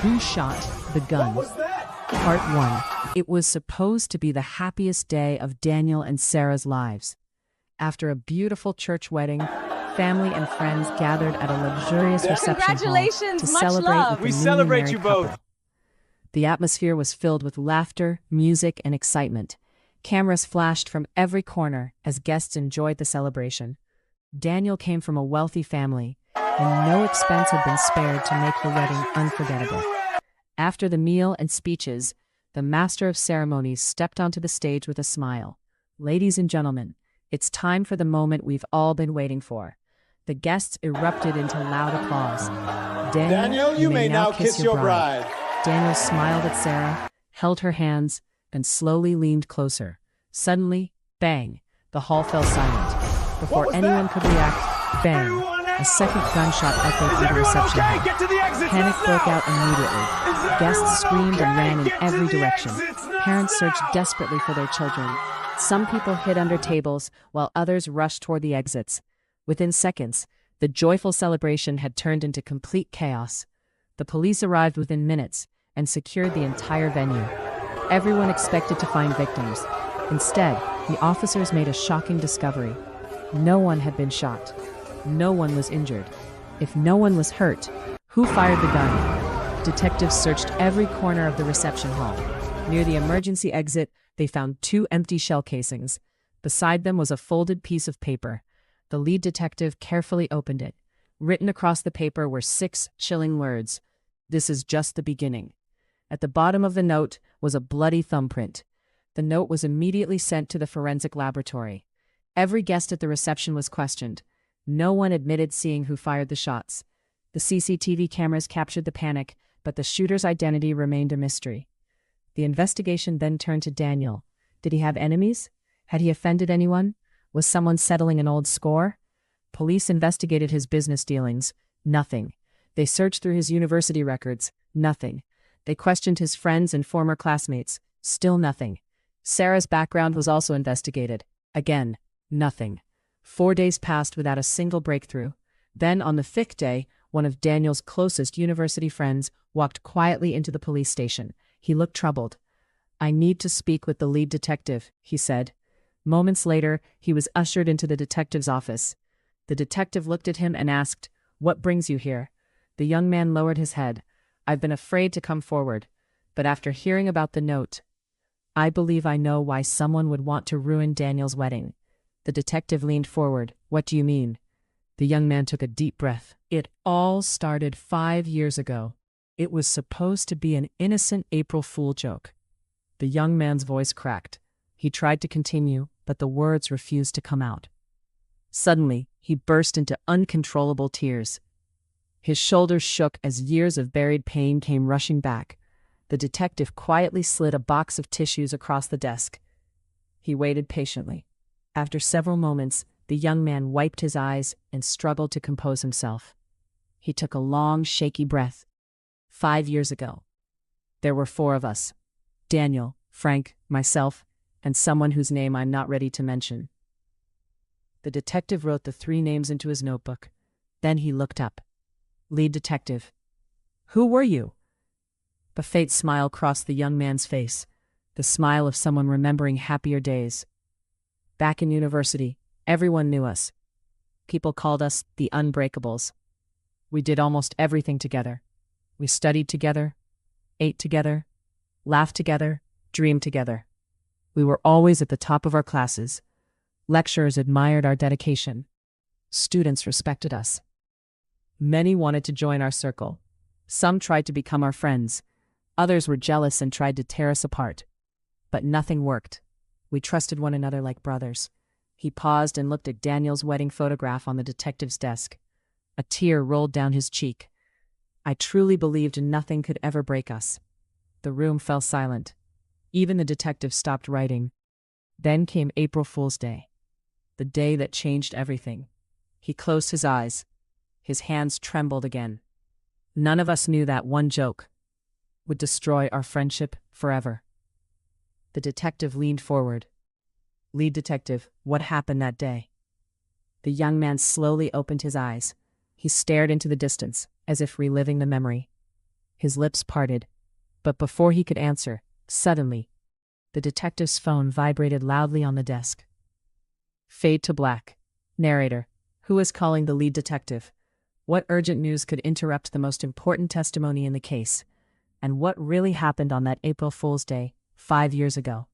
Who Shot the Gun? Part 1. It was supposed to be the happiest day of Daniel and Sarah's lives. After a beautiful church wedding, family and friends gathered at a luxurious reception hall to Much celebrate love. with the We newly celebrate married you couple. both. The atmosphere was filled with laughter, music, and excitement. Cameras flashed from every corner as guests enjoyed the celebration. Daniel came from a wealthy family, and no expense had been spared to make the wedding unforgettable. After the meal and speeches, the master of ceremonies stepped onto the stage with a smile. Ladies and gentlemen, it's time for the moment we've all been waiting for. The guests erupted into loud applause. Daniel, you may now kiss your bride. Daniel smiled at Sarah, held her hands, and slowly leaned closer. Suddenly, bang, the hall fell silent. Before anyone could react, bang, a second gunshot echoed through the reception hall. Get to the exits. Panic broke out immediately. Guests screamed and ran in every direction. Parents searched desperately for their children. Some people hid under tables, while others rushed toward the exits. Within seconds, the joyful celebration had turned into complete chaos. The police arrived within minutes and secured the entire venue. Everyone expected to find victims. Instead, the officers made a shocking discovery. No one had been shot. No one was injured. If no one was hurt, who fired the gun? Detectives searched every corner of the reception hall. Near the emergency exit, they found 2 empty shell casings. Beside them was a folded piece of paper. The lead detective carefully opened it. Written across the paper were 6 chilling words. "This is just the beginning." At the bottom of the note was a bloody thumbprint. The note was immediately sent to the forensic laboratory. Every guest at the reception was questioned. No one admitted seeing who fired the shots. The CCTV cameras captured the panic, but the shooter's identity remained a mystery. The investigation then turned to Daniel. Did he have enemies? Had he offended anyone? Was someone settling an old score? Police investigated his business dealings. Nothing. They searched through his university records. Nothing. They questioned his friends and former classmates. Still nothing. Sarah's background was also investigated. Again, nothing. 4 days passed without a single breakthrough. Then, on the 5th day, one of Daniel's closest university friends walked quietly into the police station. He looked troubled. "I need to speak with the lead detective," he said. Moments later, he was ushered into the detective's office. The detective looked at him and asked, "What brings you here?" The young man lowered his head. "I've been afraid to come forward, but after hearing about the note, I believe I know why someone would want to ruin Daniel's wedding." The detective leaned forward. "What do you mean?" The young man took a deep breath. "It all started 5 years ago. It was supposed to be an innocent April Fool joke." The young man's voice cracked. He tried to continue, but the words refused to come out. Suddenly, he burst into uncontrollable tears. His shoulders shook as years of buried pain came rushing back. The detective quietly slid a box of tissues across the desk. He waited patiently. After several moments, the young man wiped his eyes and struggled to compose himself. He took a long, shaky breath. 5 years ago. There were 4 of us. Daniel, Frank, myself, and someone whose name I'm not ready to mention. The detective wrote the 3 names into his notebook. Then he looked up. "Lead detective. Who were you?" A faint smile crossed the young man's face, the smile of someone remembering happier days. "Back in university, everyone knew us. People called us the Unbreakables. We did almost everything together. We studied together, ate together, laughed together, dreamed together. We were always at the top of our classes. Lecturers admired our dedication. Students respected us. Many wanted to join our circle. Some tried to become our friends. Others were jealous and tried to tear us apart. But nothing worked. We trusted one another like brothers." He paused and looked at Daniel's wedding photograph on the detective's desk. A tear rolled down his cheek. "I truly believed nothing could ever break us." The room fell silent. Even the detective stopped writing. Then came April Fool's Day, the day that changed everything. He closed his eyes. His hands trembled again. None of us knew that one joke would destroy our friendship forever. The detective leaned forward. "Lead detective, what happened that day?" The young man slowly opened his eyes. He stared into the distance, as if reliving the memory. His lips parted. But before he could answer, suddenly, the detective's phone vibrated loudly on the desk. Fade to black. Narrator. Who is calling the lead detective? What urgent news could interrupt the most important testimony in the case? And what really happened on that April Fool's Day, 5 years ago?